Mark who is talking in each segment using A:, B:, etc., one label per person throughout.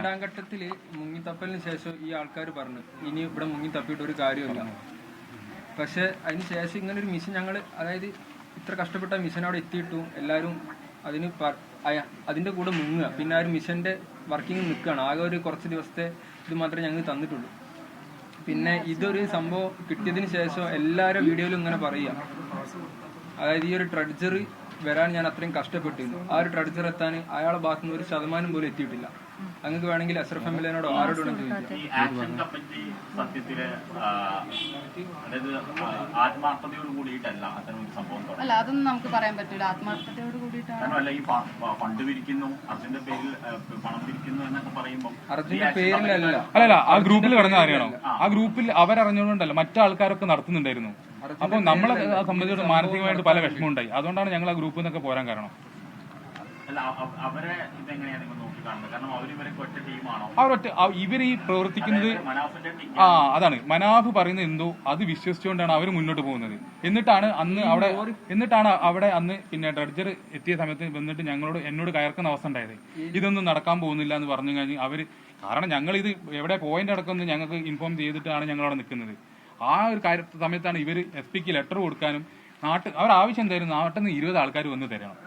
A: രണ്ടാം ഘട്ടത്തിൽ മുങ്ങിത്തപ്പലിന് ശേഷം ഈ ആൾക്കാർ പറഞ്ഞു ഇനി ഇവിടെ മുങ്ങിത്തപ്പിയിട്ട് ഒരു കാര്യമില്ല. പക്ഷെ അതിന് ശേഷം ഇങ്ങനെ ഒരു മിഷൻ ഞങ്ങൾ, അതായത് ഇത്ര കഷ്ടപ്പെട്ട മിഷൻ അവിടെ എത്തിയിട്ടും എല്ലാവരും അതിൻ്റെ കൂടെ മുങ്ങുക. പിന്നെ ആ ഒരു മിഷൻ്റെ വർക്കിംഗ് നിൽക്കുകയാണ്. ആകെ ഒരു കുറച്ച് ദിവസത്തെ ഇത് മാത്രമേ ഞങ്ങൾ തന്നിട്ടുള്ളൂ. പിന്നെ ഇതൊരു സംഭവം കിട്ടിയതിന് ശേഷം എല്ലാവരും വീഡിയോയിലും ഇങ്ങനെ പറയുക, അതായത് ഈ ഒരു ട്രഡ്ജർ വരാൻ ഞാൻ അത്രയും കഷ്ടപ്പെട്ടിരുന്നു. ആ ഒരു ട്രഡ്ജർ എത്താൻ അയാളെ ഭാഗത്തു നിന്ന് 1% പോലും എത്തിയിട്ടില്ല. അങ്ങക്ക് വേണമെങ്കിൽ അസ്രഫ് എംഎൽഎനോടോ ആരോടും ചോദിക്കാം.
B: അല്ല, അതൊന്നും നമുക്ക് പറയാൻ പറ്റില്ല. ആത്മാർത്ഥതയോട് കൂടിയിട്ടാണ്
A: അർജുന്റെ പേരിലല്ല.
C: അല്ലല്ല, ആ ഗ്രൂപ്പിൽ കിടന്ന കാര്യമാണോ? ആ ഗ്രൂപ്പിൽ അവരറിഞ്ഞുകൊണ്ടല്ല, മറ്റു ആൾക്കാരൊക്കെ നടത്തുന്നുണ്ടായിരുന്നു. അപ്പൊ നമ്മളെ സംബന്ധിച്ചിടത്തോളം മാനസികമായിട്ട് പല വിഷമം ഉണ്ടായി. അതുകൊണ്ടാണ് ഞങ്ങൾ ആ ഗ്രൂപ്പിൽ നിന്നൊക്കെ പോരാൻ കാരണം. അവരൊറ്റ ഇവർ ഈ പ്രവർത്തിക്കുന്നത് അതാണ് മനാഫ് പറയുന്നത് എന്തോ അത് വിശ്വസിച്ചുകൊണ്ടാണ് അവർ മുന്നോട്ട് പോകുന്നത്. എന്നിട്ടാണ് അവിടെ അന്ന് പിന്നെ ഡ്രഡ്ജർ എത്തിയ സമയത്ത് വന്നിട്ട് എന്നോട് കയർക്കുന്ന അവസ്ഥ ഉണ്ടായത്. ഇതൊന്നും നടക്കാൻ പോകുന്നില്ല എന്ന് പറഞ്ഞു കഴിഞ്ഞ് അവര്, കാരണം ഞങ്ങൾ ഇത് എവിടെ പോയിന്റ് അടക്കം ഞങ്ങൾക്ക് ഇൻഫോം ചെയ്തിട്ടാണ് ഞങ്ങളവിടെ നിൽക്കുന്നത്. ആ ഒരു സമയത്താണ് ഇവർ SP-ക്ക് ലെറ്റർ കൊടുക്കാനും അവരാവശ്യം എന്തായിരുന്നു, നാട്ടിൽ നിന്ന് 20 ആൾക്കാർ വന്ന് തരണം.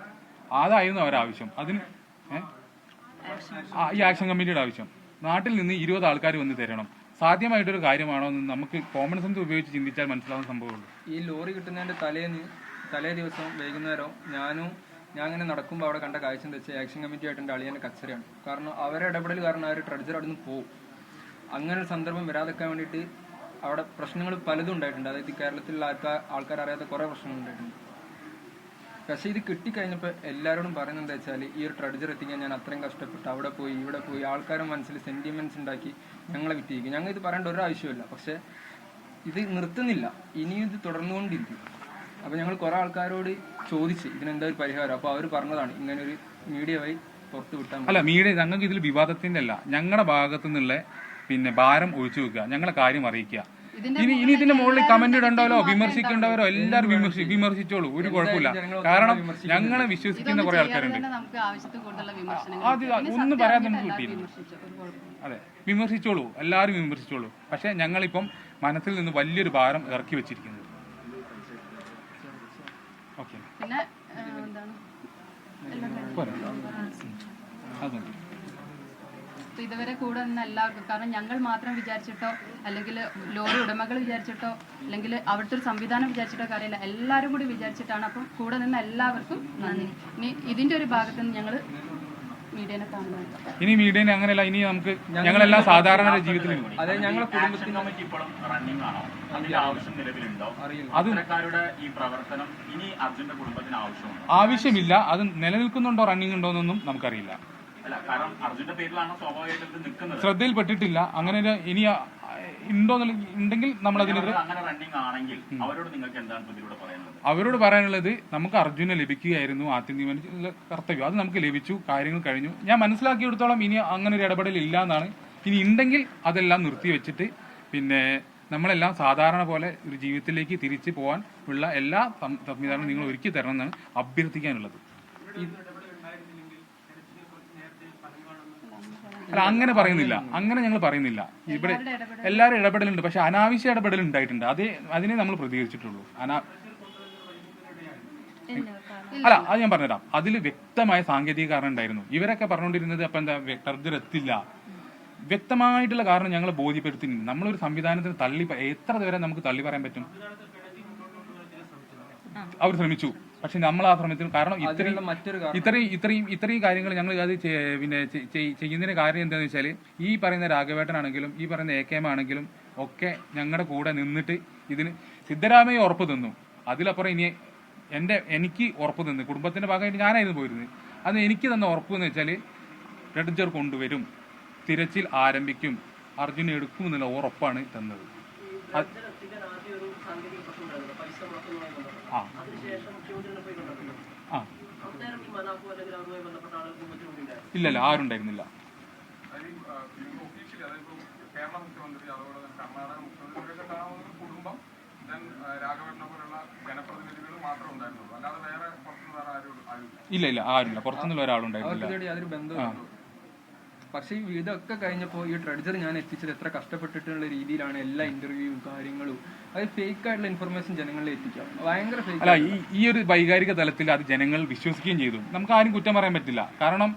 C: അതായിരുന്നു അവരാവശ്യം. അതിന് ഈ ആക്ഷൻ കമ്മിറ്റിയുടെ ആവശ്യം, നാട്ടിൽ നിന്ന് 20 ആൾക്കാർ വന്ന് തരണം. സാധ്യമായിട്ടൊരു കാര്യമാണോ എന്ന് നമുക്ക് കോമൺ സെൻസ് ഉപയോഗിച്ച് ചിന്തിച്ചാൽ മനസ്സിലാവുന്ന സംഭവമുള്ളൂ.
A: ഈ ലോറി കിട്ടുന്നതിന്റെ തലേ ദിവസം വൈകുന്നേരം ഞാൻ അങ്ങനെ നടക്കുമ്പോൾ അവിടെ കണ്ട കാഴ്ച എന്താ വെച്ചാൽ ആക്ഷൻ കമ്മിറ്റി ആയിട്ട് എൻ്റെ അളിയൻ്റെ കച്ചറയാണ്. കാരണം അവരെ ഇടപെടൽ കാരണം ആ ഒരു ട്രഡ്ജർ അവിടെ നിന്ന് പോകും. അങ്ങനെ ഒരു സന്ദർഭം വരാതെക്കാൻ വേണ്ടിയിട്ട് അവിടെ പ്രശ്നങ്ങൾ പലതും ഉണ്ടായിട്ടുണ്ട്. അതായത് കേരളത്തിലുള്ള ആൾക്കാർ അറിയാത്ത കുറേ പ്രശ്നങ്ങൾ ഉണ്ടായിട്ടുണ്ട്. പക്ഷേ ഇത് കിട്ടിക്കഴിഞ്ഞപ്പോൾ എല്ലാവരോടും പറയുന്നത് എന്താ വെച്ചാൽ ഈ ഒരു ട്രഡ്ജർ എത്തിക്കാൻ ഞാൻ അത്രയും കഷ്ടപ്പെട്ട് അവിടെ പോയി ഇവിടെ പോയി ആൾക്കാരുടെ മനസ്സിൽ സെന്റിമെന്റ്സ് ഉണ്ടാക്കി ഞങ്ങളെ വിറ്റിരിക്കും. ഞങ്ങൾ ഇത് പറയേണ്ട ഒരു ആവശ്യമില്ല. പക്ഷെ ഇത് നിർത്തുന്നില്ല, ഇനിയും ഇത് തുടർന്നുകൊണ്ടിരിക്കും. അപ്പോൾ ഞങ്ങൾ കുറേ ആൾക്കാരോട് ചോദിച്ച് ഇതിനെന്താ ഒരു പരിഹാരം. അപ്പോൾ അവർ പറഞ്ഞതാണ് ഇങ്ങനെ ഒരു മീഡിയ വഴി പുറത്തു വിട്ടാൽ.
C: അല്ല, മീഡിയ ഞങ്ങൾക്ക് ഇതിൽ വിവാദത്തിന്റെ അല്ല, ഞങ്ങളുടെ ഭാഗത്തു നിന്നുള്ള പിന്നെ ഭാരം ഒഴിച്ചു വെക്കുക, ഞങ്ങളെ കാര്യം അറിയിക്കുക. ഇനി ഇതിന്റെ മുകളിൽ കമന്റ് ഇടണ്ടവരോ വിമർശിക്കേണ്ടവരോ എല്ലാവരും വിമർശിച്ചോളൂ, ഒരു കുഴപ്പമില്ല. കാരണം ഞങ്ങളെ വിശ്വസിക്കുന്ന കുറെ ആൾക്കാരുണ്ട്. അത് ഒന്നും പറയാതെ നമുക്ക് കിട്ടിയിരുന്നു. അതെ, വിമർശിച്ചോളൂ, എല്ലാവരും വിമർശിച്ചോളൂ. പക്ഷെ ഞങ്ങളിപ്പം മനസ്സിൽ നിന്ന് വലിയൊരു ഭാരം ഇറക്കി വെച്ചിരിക്കുന്നത്. ഓക്കെ, അത്
B: ഇതുവരെ കൂടെ നിന്ന് എല്ലാവർക്കും, കാരണം ഞങ്ങൾ മാത്രം വിചാരിച്ചിട്ടോ അല്ലെങ്കിൽ ലോറി ഉടമകൾ വിചാരിച്ചിട്ടോ അല്ലെങ്കിൽ അവിടുത്തെ ഒരു സംവിധാനം വിചാരിച്ചിട്ടോ കാര്യമില്ല, എല്ലാവരും കൂടി വിചാരിച്ചിട്ടാണ്. അപ്പം കൂടെ നിന്ന് എല്ലാവർക്കും നന്ദി. ഇനി ഇതിന്റെ ഒരു ഭാഗത്ത് നിന്ന് ഞങ്ങൾ മീഡിയനെ കാണുന്നത്.
C: ഇനി മീഡിയനെ അങ്ങനെയല്ല, ഇനി നമുക്ക് ഞങ്ങളെല്ലാം സാധാരണ ജീവിതത്തിൽ ആവശ്യമില്ല. അത് നിലനിൽക്കുന്നുണ്ടോ, റണ്ണിങ് ഉണ്ടോ എന്നൊന്നും നമുക്കറിയില്ല. ശ്രദ്ധയിൽപ്പെട്ടിട്ടില്ല. അങ്ങനെ ഇനി ഉണ്ടോ ഉണ്ടെങ്കിൽ നമ്മളതിനെതിരെ അവരോട് പറയാനുള്ളത്, നമുക്ക് അർജുനെ ലഭിക്കുകയായിരുന്നു ആത്യന്തിക കർത്തവ്യം. അത് നമുക്ക് ലഭിച്ചു, കാര്യങ്ങൾ കഴിഞ്ഞു. ഞാൻ മനസ്സിലാക്കിയെടുത്തോളം ഇനി അങ്ങനെ ഒരു ഇടപെടൽ ഇല്ല എന്നാണ്. ഇനി ഉണ്ടെങ്കിൽ അതെല്ലാം നിർത്തിവെച്ചിട്ട് പിന്നെ നമ്മളെല്ലാം സാധാരണ പോലെ ഒരു ജീവിതത്തിലേക്ക് തിരിച്ചു പോകാൻ ഉള്ള എല്ലാ സംവിധാനവും നിങ്ങൾ ഒരുക്കി തരണം എന്നാണ് അഭ്യർത്ഥിക്കാനുള്ളത്. അല്ല, അങ്ങനെ പറയുന്നില്ല, അങ്ങനെ ഞങ്ങൾ പറയുന്നില്ല. ഇവിടെ എല്ലാവരും ഇടപെടലുണ്ട്, പക്ഷെ അനാവശ്യ ഇടപെടൽ ഉണ്ടായിട്ടുണ്ട്. അതിനെ നമ്മൾ പ്രതികരിച്ചിട്ടുള്ളൂ. അല്ല, അത് ഞാൻ പറഞ്ഞുതരാം. അതിൽ വ്യക്തമായ സാങ്കേതിക കാരണം ഉണ്ടായിരുന്നു. ഇവരൊക്കെ പറഞ്ഞുകൊണ്ടിരുന്നത് അപ്പൊ എന്താ ട്രഡ്ജർ എത്തില്ല, വ്യക്തമായിട്ടുള്ള കാരണം ഞങ്ങൾ ബോധ്യപ്പെടുത്തുന്നു. നമ്മളൊരു സംവിധാനത്തിന് എത്ര വരെ നമുക്ക് തള്ളി പറയാൻ പറ്റും? അവർ ശ്രമിച്ചു, പക്ഷെ നമ്മൾ ആ ശ്രമത്തിൽ, കാരണം ഇത്രയും കാര്യങ്ങൾ ഞങ്ങൾ അത് പിന്നെ ചെയ്യുന്നതിന് കാര്യം എന്താണെന്ന് വെച്ചാൽ, ഈ പറയുന്ന രാഘവേട്ടനാണെങ്കിലും ഈ പറയുന്ന AK ആണെങ്കിലും ഒക്കെ ഞങ്ങളുടെ കൂടെ നിന്നിട്ട് ഇതിന് സിദ്ധരാമയ്യ ഉറപ്പ് തന്നു. അതിലപ്പുറം ഇനി എനിക്ക് ഉറപ്പ് തന്നു, കുടുംബത്തിന്റെ ഭാഗമായിട്ട് ഞാനായിരുന്നു പോയിരുന്നത്. അത് എനിക്ക് തന്ന ഉറപ്പ് എന്ന് വെച്ചാൽ ട്രഡ്ജർ കൊണ്ടുവരും, തിരച്ചിൽ ആരംഭിക്കും, അർജുനെ എടുക്കും എന്നുള്ള ഉറപ്പാണ് തന്നത്. ഇല്ലല്ല, ആരുണ്ടായിരുന്നില്ല. ഇല്ല, ആരുമില്ല, പുറത്തുനിന്നുള്ള ഒരാളുണ്ടായിരുന്നില്ല.
A: പക്ഷേ ഈ ഇതൊക്കെ കഴിഞ്ഞപ്പോൾ ഈ ട്രെഡ്ജർ ഞാൻ എത്തിച്ചത് എത്ര കഷ്ടപ്പെട്ടിട്ടുള്ള രീതിയിലാണ് എല്ലാ ഇന്റർവ്യൂവും കാര്യങ്ങളും. അത് ഫേക്ക് ആയിട്ടുള്ള ഇൻഫർമേഷൻ ജനങ്ങളിൽ എത്തിക്കാം, ഭയങ്കര ഫേക്ക്.
C: അല്ല, ഈ ഒരു വൈകാരിക തലത്തിൽ അത് ജനങ്ങൾ വിശ്വസിക്കുകയും ചെയ്തു. നമുക്ക് ആരും കുറ്റം പറയാൻ പറ്റില്ല. കാരണം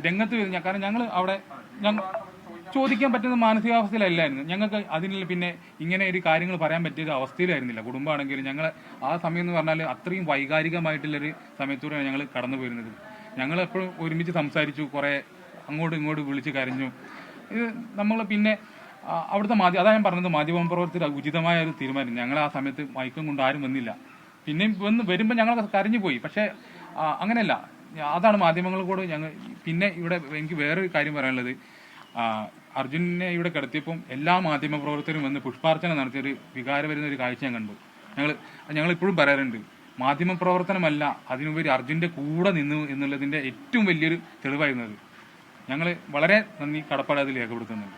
C: രംഗത്ത് കാരണം ഞങ്ങൾ അവിടെ ചോദിക്കാൻ പറ്റുന്ന മാനസികാവസ്ഥയിലല്ലായിരുന്നു. ഞങ്ങൾക്ക് അതിൽ പിന്നെ ഇങ്ങനെ ഒരു കാര്യങ്ങൾ പറയാൻ പറ്റിയ അവസ്ഥയിലായിരുന്നില്ല. കുടുംബമാണെങ്കിലും ഞങ്ങൾ ആ സമയം എന്ന് പറഞ്ഞാൽ അത്രയും വൈകാരികമായിട്ടുള്ളൊരു സമയത്തൂടെയാണ് ഞങ്ങൾ കടന്നു പോയിരുന്നത്. ഞങ്ങൾ എപ്പോഴും ഒരുമിച്ച് സംസാരിച്ചു, കുറേ അങ്ങോട്ടും ഇങ്ങോട്ടും വിളിച്ച് കരഞ്ഞു. ഇത് നമ്മൾ പിന്നെ അവിടുത്തെ അതാ ഞാൻ പറഞ്ഞത്, മാധ്യമപ്രവർത്തകർ ഉചിതമായ ഒരു തീരുമാനം. ഞങ്ങൾ ആ സമയത്ത് മയക്കം കൊണ്ട് ആരും വന്നില്ല. പിന്നെയും വരുമ്പോൾ ഞങ്ങൾ കരഞ്ഞു പോയി. പക്ഷേ അങ്ങനെയല്ല, അതാണ് മാധ്യമങ്ങളോട് ഞങ്ങൾ. പിന്നെ ഇവിടെ എനിക്ക് വേറൊരു കാര്യം പറയാനുള്ളത്, അർജുനെ ഇവിടെ കിടത്തിയപ്പം എല്ലാ മാധ്യമപ്രവർത്തകരും വന്ന് പുഷ്പാർച്ചന നടത്തിയൊരു വികാരം വരുന്ന ഒരു കാഴ്ച ഞാൻ കണ്ടു. ഞങ്ങളിപ്പോഴും പറയാറുണ്ട്, മാധ്യമപ്രവർത്തനമല്ല, അതിനുപരി അർജുൻ്റെ കൂടെ നിന്നു എന്നുള്ളതിൻ്റെ ഏറ്റവും വലിയൊരു തെളിവായിരുന്നത്. ഞങ്ങൾ വളരെ നന്ദി കടപ്പാട് അതിൽ രേഖപ്പെടുത്തുന്നുണ്ട്.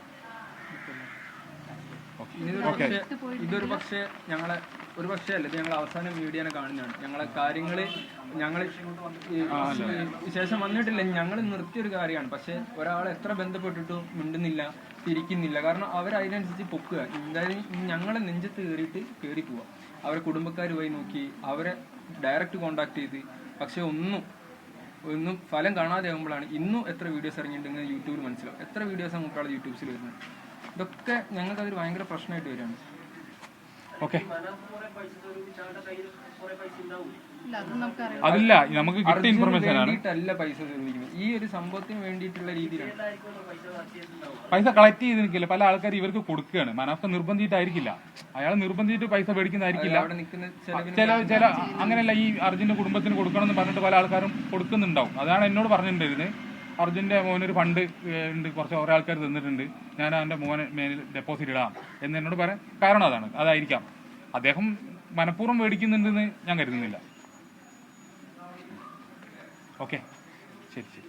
A: ഇതൊരു പക്ഷേ ഞങ്ങളെ ഒരു പക്ഷേ അല്ല, ഇത് ഞങ്ങൾ അവസാനം മീഡിയനെ കാണുന്നതാണ്. ഞങ്ങളെ കാര്യങ്ങൾ ഞങ്ങൾ ശേഷം വന്നിട്ടില്ല, ഞങ്ങൾ നിർത്തിയൊരു കാര്യമാണ്. പക്ഷെ ഒരാൾ എത്ര ബന്ധപ്പെട്ടിട്ടും മിണ്ടുന്നില്ല, തിരിക്കുന്നില്ല. കാരണം അവരതിനനുസരിച്ച് പൊക്കുക. എന്തായാലും ഞങ്ങളെ നെഞ്ചത്ത് കയറി പോവുക. അവരെ കുടുംബക്കാർ പോയി നോക്കി, അവരെ ഡയറക്റ്റ് കോണ്ടാക്ട് ചെയ്ത്, പക്ഷെ ഒന്നും ഫലം കാണാതെ ആകുമ്പോഴാണ് ഇന്നും എത്ര വീഡിയോസ് ഇറങ്ങിയിട്ടുണ്ടെങ്കിൽ യൂട്യൂബിൽ മനസ്സിലാവും. എത്ര വീഡിയോസാണ് മുക്കാൾ യൂട്യൂബ്സിൽ വരുന്നത്. ഇതൊക്കെ ഞങ്ങൾക്ക് അതൊരു ഭയങ്കര പ്രശ്നമായിട്ട് വരികയാണ്.
C: ഓക്കെ,
B: ഇല്ല അത് നമുക്കറിയാം.
C: അതില്ല, നമുക്ക് കിട്ടിയ ഇൻഫർമേഷൻ ആണ്.
A: പൈസ ചോദിക്കുന്നത് ഈ ഒരു സംഭവത്തിന് വേണ്ടിയിട്ടുള്ള രീതിയിലാണ്.
C: പൈസ കളക്ട് ചെയ്ത് നിൽക്കില്ല, പല ആൾക്കാർ ഇവർക്ക് കൊടുക്കുകയാണ്. മനാഫ് നിർബന്ധിച്ചിട്ടായിരിക്കില്ല, അയാൾ നിർബന്ധിച്ചിട്ട് പൈസ മേടിക്കുന്നതായിരിക്കില്ല. ചില അങ്ങനെയല്ല, ഈ അർജുന്റെ കുടുംബത്തിന് കൊടുക്കണം എന്ന് പറഞ്ഞിട്ട് പല ആൾക്കാരും കൊടുക്കുന്നുണ്ടാവും. അതാണ് എന്നോട് പറഞ്ഞിട്ടുണ്ടായിരുന്നത്. അർജുന്റെ മോനൊരു ഫണ്ട് ഉണ്ട്, കുറച്ച് ഓരോ ആൾക്കാർ തന്നിട്ടുണ്ട്, ഞാൻ അവന്റെ മോനെ മേലിൽ ഡെപ്പോസിറ്റ് ഇടാം എന്ന് എന്നോട് പറയാൻ കാരണം അതായിരിക്കാം. അദ്ദേഹം മനഃപൂർവ്വം മേടിക്കുന്നുണ്ടെന്ന് ഞാൻ കരുതുന്നില്ല. ഓക്കെ, ശരി.